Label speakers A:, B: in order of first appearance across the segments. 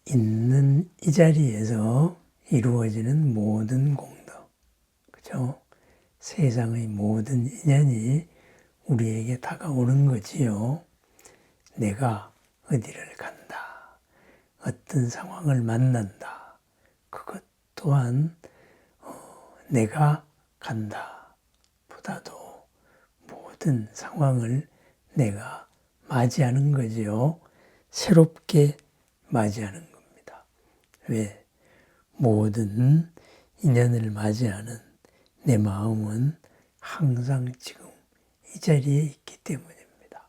A: 있는 이 자리에서 이루어지는 모든 공덕, 그죠? 세상의 모든 인연이 우리에게 다가오는 거지요. 내가 어디를 간다, 어떤 상황을 만난다, 그것 또한 내가 간다 보다도 모든 상황을 내가 맞이하는 거지요. 새롭게 맞이하는 겁니다. 왜? 모든 인연을 맞이하는 내 마음은 항상 지금 이 자리에 있기 때문입니다.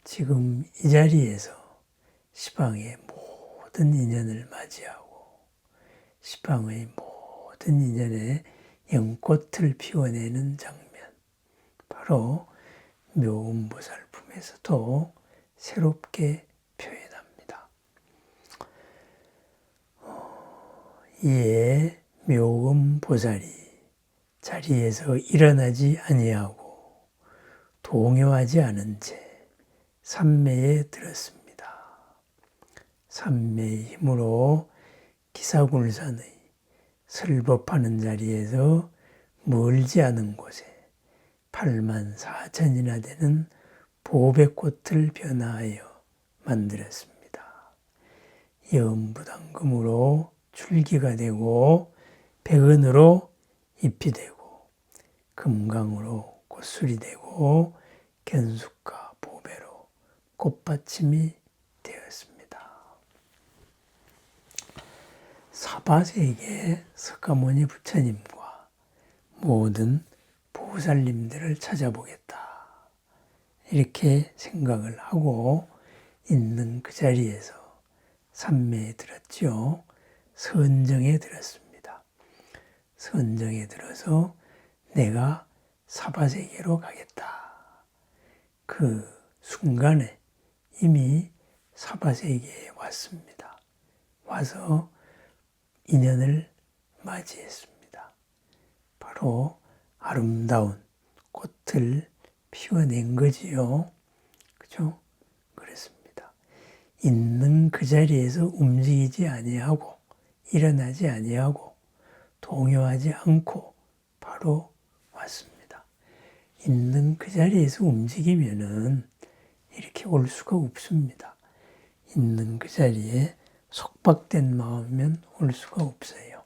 A: 지금 이 자리에서 시방의 모든 인연을 맞이하고 시방의 모든 인연에 연꽃을 피워내는 장면, 바로 묘음보살품에서도 새롭게 표현합니다. 이에 묘음보살이 자리에서 일어나지 아니하고 동요하지 않은 채 삼매에 들었습니다. 삼매의 힘으로 기사굴산의 설법하는 자리에서 멀지 않은 곳에 8만 4천이나 되는 보배꽃을 변화하여 만들었습니다. 염부당금으로 줄기가 되고 백은으로 잎이 되고 금강으로 꽃술이 되고 견숙과 보배로 꽃받침이 되었습니다. 사바세계 석가모니 부처님과 모든 보살님들을 찾아보겠다, 이렇게 생각을 하고 있는 그 자리에서 삼매에 들었죠. 선정에 들었습니다. 선정에 들어서 내가 사바세계로 가겠다. 그 순간에 이미 사바세계에 왔습니다. 와서 인연을 맞이했습니다. 바로 아름다운 꽃을 피워낸 거지요. 그죠? 그렇습니다. 있는 그 자리에서 움직이지 아니하고 일어나지 아니하고 동요하지 않고 바로 왔습니다. 있는 그 자리에서 움직이면은 이렇게 올 수가 없습니다. 있는 그 자리에 속박된 마음이면 올 수가 없어요.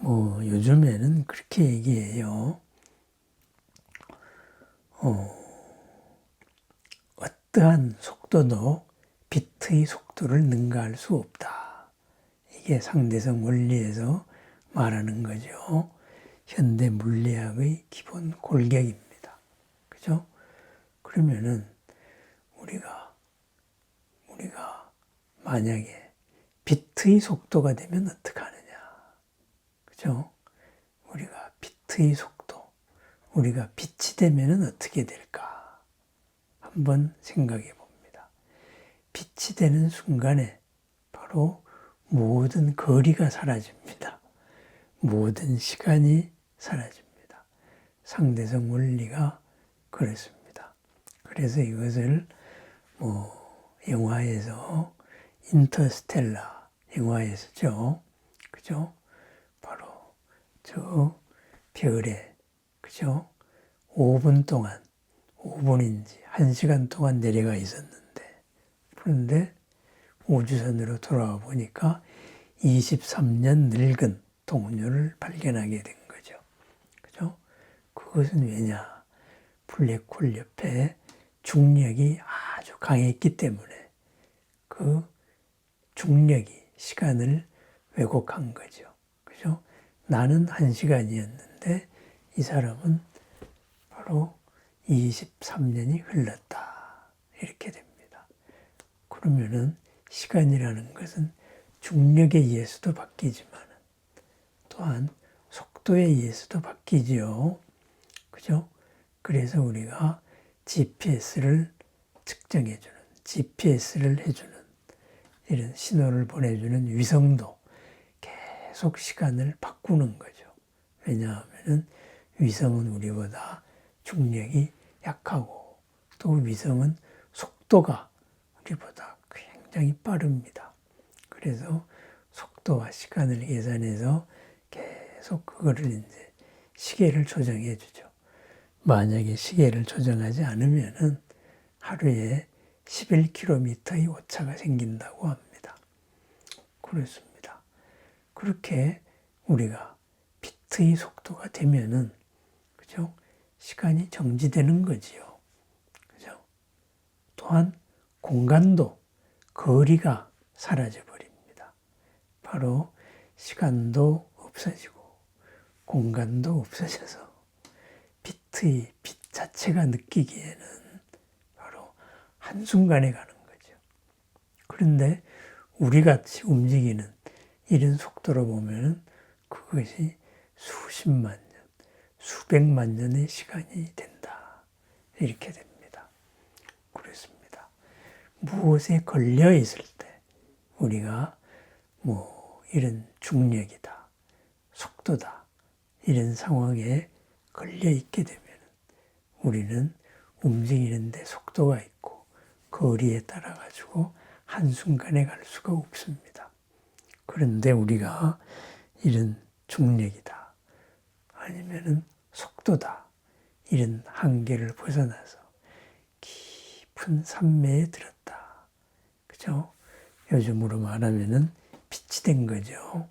A: 요즘에는 그렇게 얘기해요. 어떠한 속도도 빛의 속도를 능가할 수 없다. 이게 상대성 원리에서 말하는 거죠. 현대 물리학의 기본 골격입니다. 그죠? 그러면은 우리가 만약에 빛의 속도가 되면 어떡하느냐. 그죠? 우리가 빛의 속도, 우리가 빛이 되면 어떻게 될까? 한번 생각해 봅니다. 빛이 되는 순간에 바로 모든 거리가 사라집니다. 모든 시간이 사라집니다. 상대성 원리가 그렇습니다. 그래서 이것을 영화에서 인터스텔라 영화에서죠. 그죠? 바로 저 별에, 그죠? 5분 동안, 5분인지 1시간 동안 내려가 있었는데, 그런데 우주선으로 돌아와 보니까 23년 늙은 동료를 발견하게 된 거죠. 그죠? 그것은 왜냐? 블랙홀 옆에 중력이 아주 강했기 때문에 그 중력이 시간을 왜곡한 거죠. 그죠? 나는 1시간이었는데 이 사람은 바로 23년이 흘렀다. 이렇게 됩니다. 그러면은 시간이라는 것은 중력에 의해서도 바뀌지만 또한 속도에 의해서도 바뀌지요. 그죠? 그래서 우리가 GPS를 측정해주는, GPS를 해주는 이런 신호를 보내주는 위성도 계속 시간을 바꾸는 거죠. 왜냐하면 위성은 우리보다 중력이 약하고 또 위성은 속도가 우리보다 굉장히 빠릅니다. 그래서 속도와 시간을 계산해서 계속 그거를 이제 시계를 조정해 주죠. 만약에 시계를 조정하지 않으면은 하루에 11km의 오차가 생긴다고 합니다. 그렇습니다. 그렇게 우리가 비트의 속도가 되면은, 그죠? 시간이 정지되는 거지요. 그죠? 또한 공간도, 거리가 사라져 버립니다. 바로 시간도 없어지고 공간도 없어져서 비트의 빛 자체가 느끼기에는 바로 한순간에 가는 거죠. 그런데 우리같이 움직이는 이런 속도로 보면 그것이 수십만 년, 수백만 년의 시간이 된다. 이렇게 됩니다. 그렇습니다. 무엇에 걸려 있을 때 우리가 이런 중력이다, 속도다, 이런 상황에 걸려 있게 되면 우리는 움직이는데 속도가 있고 거리에 따라 가지고 한순간에 갈 수가 없습니다. 그런데 우리가 이런 중력이다, 아니면은 속도다, 이런 한계를 벗어나서 깊은 산매에 들었다. 그죠? 요즘으로 말하면은 빛이 된 거죠.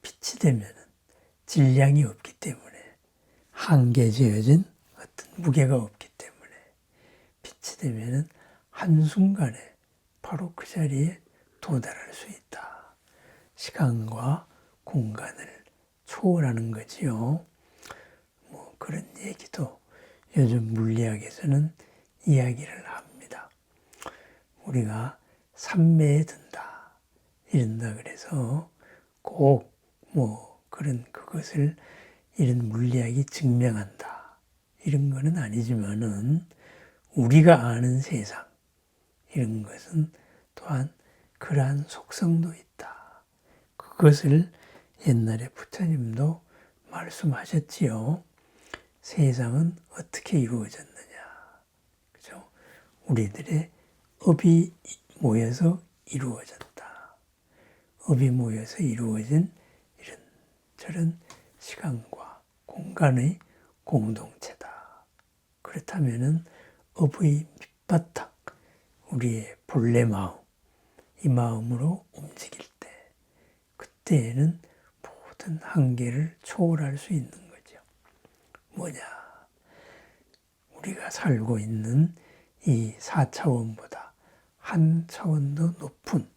A: 빛이 되면은 질량이 없기 때문에, 한계에 지어진 어떤 무게가 없기 때문에 빛이 되면은 한순간에 바로 그 자리에 도달할 수 있다. 시간과 공간을 초월하는 거지요. 그런 얘기도 요즘 물리학에서는 이야기를 합니다. 우리가 산매에 든다, 이런다 그래서 꼭 그것을 이런 물리학이 증명한다, 이런 거는 아니지만은 우리가 아는 세상, 이런 것은 또한 그러한 속성도 있다. 그것을 옛날에 부처님도 말씀하셨지요. 세상은 어떻게 이루어졌느냐. 그죠? 우리들의 업이 모여서 이루어졌다. 업이 모여서 이루어진 이런 저런 시간과 공간의 공동체다. 그렇다면은 업의 밑바탕, 우리의 본래 마음, 이 마음으로 움직일 때, 그때에는 모든 한계를 초월할 수 있는 거죠. 뭐냐? 우리가 살고 있는 이 4차원보다 한 차원 더 높은,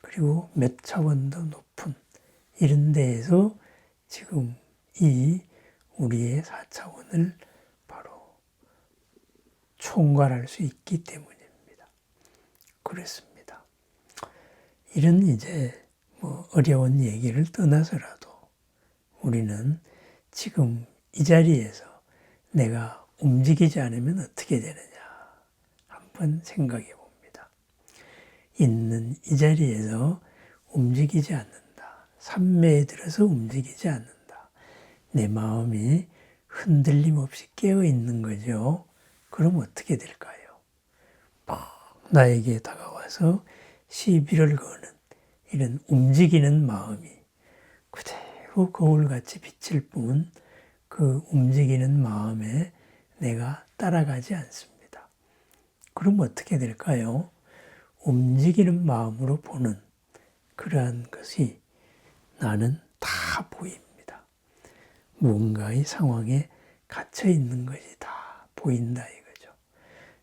A: 그리고 몇 차원 더 높은 이런 데에서 지금 이 우리의 4차원을 바로 총괄할 수 있기 때문입니다. 그렇습니다. 이런 이제 어려운 얘기를 떠나서라도 우리는 지금 이 자리에서 내가 움직이지 않으면 어떻게 되느냐 한번 생각해 봅니다. 있는 이 자리에서 움직이지 않는다. 산매에 들어서 움직이지 않는다. 내 마음이 흔들림 없이 깨어 있는 거죠. 그럼 어떻게 될까요? 나에게 다가와서 시비를 거는 이런 움직이는 마음이 그대로 거울같이 비칠 뿐 그 움직이는 마음에 내가 따라가지 않습니다. 그럼 어떻게 될까요? 움직이는 마음으로 보는 그러한 것이 나는 다 보입니다. 무언가의 상황에 갇혀 있는 것이 다 보인다 이거죠.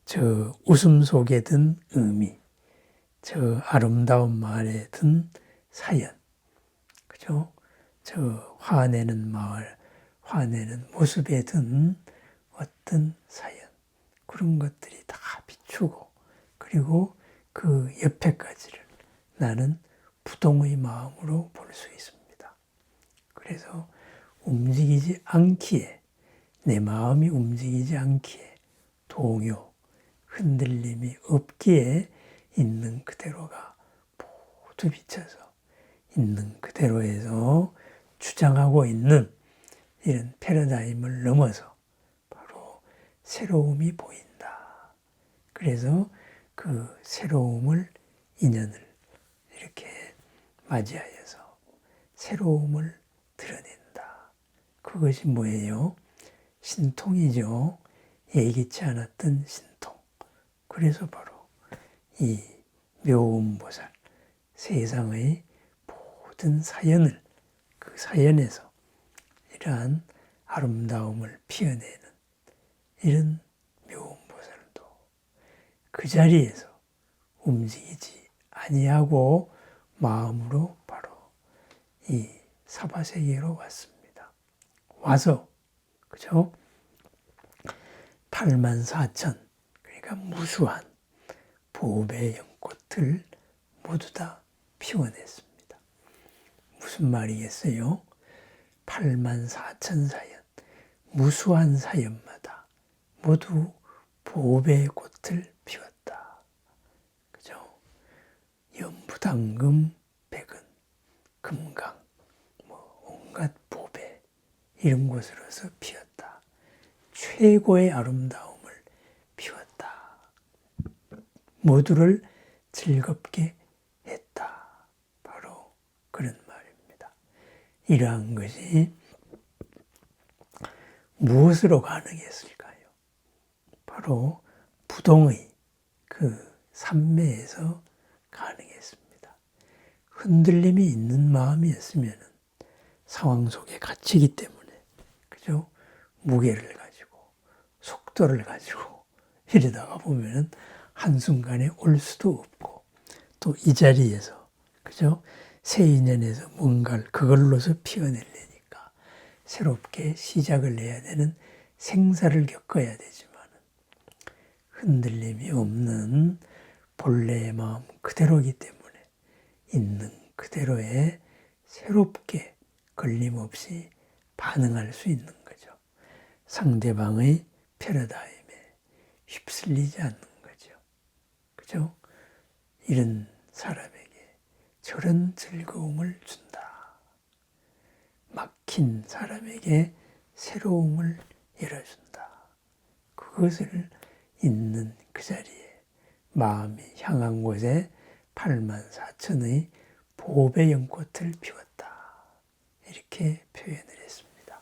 A: 저 웃음 속에 든 의미, 저 아름다운 말에 든 사연, 그죠? 저 화내는 모습에 든 어떤 사연, 그런 것들이 다 비추고, 그리고 그 옆에까지를 나는 부동의 마음으로 볼 수 있습니다. 그래서 움직이지 않기에, 내 마음이 움직이지 않기에, 동요, 흔들림이 없기에 있는 그대로가 모두 비쳐서 있는 그대로에서 주장하고 있는 이런 패러다임을 넘어서 바로 새로움이 보인다. 그래서 그 새로움을, 인연을 이렇게 맞이하여서 새로움을 드러낸다. 그것이 뭐예요? 신통이죠. 예기치 않았던 신통. 그래서 바로 이 묘음보살, 세상의 모든 사연을, 그 사연에서 이러한 아름다움을 피어내는 이런 묘음보살도 그 자리에서 움직이지 아니하고 마음으로 바로 이 사바세계로 왔습니다. 와서, 그죠? 84,000, 그러니까 무수한 보배의 연꽃을 모두 다 피워냈습니다. 무슨 말이겠어요? 84,000 사연, 무수한 사연마다 모두 보배의 꽃을 피웠다. 그죠? 연부당금, 백은, 금강, 온갖 보배, 이런 곳으로서 피웠다. 최고의 아름다움을 피웠다. 모두를 즐겁게 했다. 바로 그런 말입니다. 이러한 것이 무엇으로 가능했을까요? 바로 부동의 그 삼매에서 가능했습니다. 흔들림이 있는 마음이었으면 상황 속에 갇히기 때문에, 그죠? 무게를 가지고, 속도를 가지고, 이러다가 보면은 한순간에 올 수도 없고, 또 이 자리에서, 그죠? 새 인연에서 뭔가를 그걸로서 피워내려니까 새롭게 시작을 해야 되는 생사를 겪어야 되지만 흔들림이 없는 본래의 마음 그대로이기 때문에 있는 그대로에 새롭게 걸림없이 반응할 수 있는 거죠. 상대방의 패러다임에 휩쓸리지 않는 거죠. 그죠? 이런 사람에게 저런 즐거움을 준다. 막힌 사람에게 새로움을 열어준다. 그것을 있는 그 자리에 마음이 향한 곳에 84,000의 보배 연꽃을 피웠다. 이렇게 표현을 했습니다.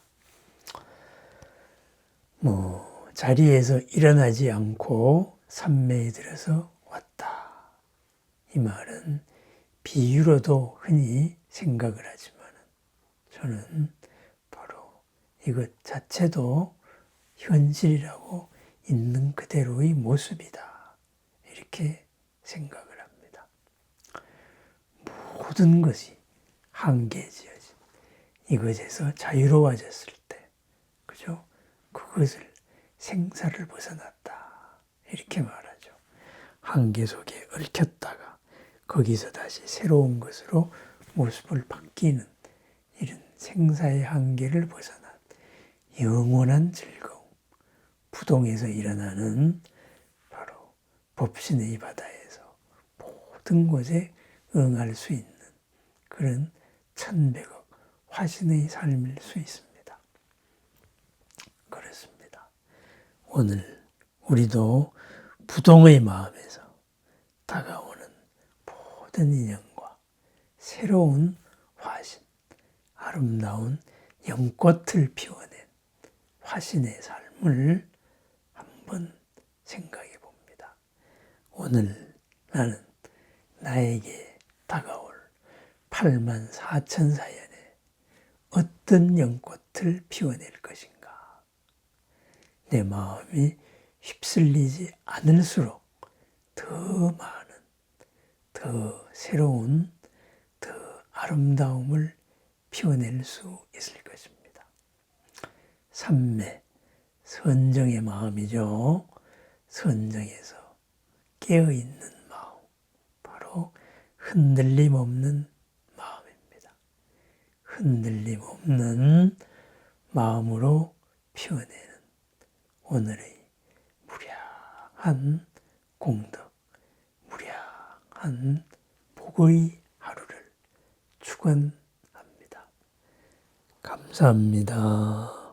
A: 자리에서 일어나지 않고 삼매에 들어서 왔다. 이 말은 비유로도 흔히 생각을 하지만 저는 바로 이것 자체도 현실이라고 있는 그대로의 모습이다. 이렇게 생각을 합니다. 모든 것이 한계에 지어진 이것에서 자유로워졌을 때, 그죠? 그것을 생사를 벗어났다. 이렇게 말하죠. 한계 속에 얽혔다가 거기서 다시 새로운 것으로 모습을 바뀌는 이런 생사의 한계를 벗어난 영원한 즐거움, 부동에서 일어나는 바로 법신의 바다에서 모든 곳에 응할 수 있는 그런 천백억 화신의 삶일 수 있습니다. 그렇습니다. 오늘 우리도 부동의 마음에서 다가오는 모든 인연과 새로운 화신, 아름다운 연꽃을 피워낸 화신의 삶을 한번 생각해 봅니다. 오늘 나는 나에게 다가올 84,000 사연에 어떤 연꽃을 피워낼 것인가? 내 마음이 휩쓸리지 않을수록 더 많은, 더 새로운, 더 아름다움을 피워낼 수 있을 것입니다. 삼매, 선정의 마음이죠. 선정에서 깨어있는 마음, 바로 흔들림 없는 마음입니다. 흔들림 없는 마음으로 피워내는 오늘의 무량한 공덕, 무량한 복의 하루를 축원합니다. 감사합니다.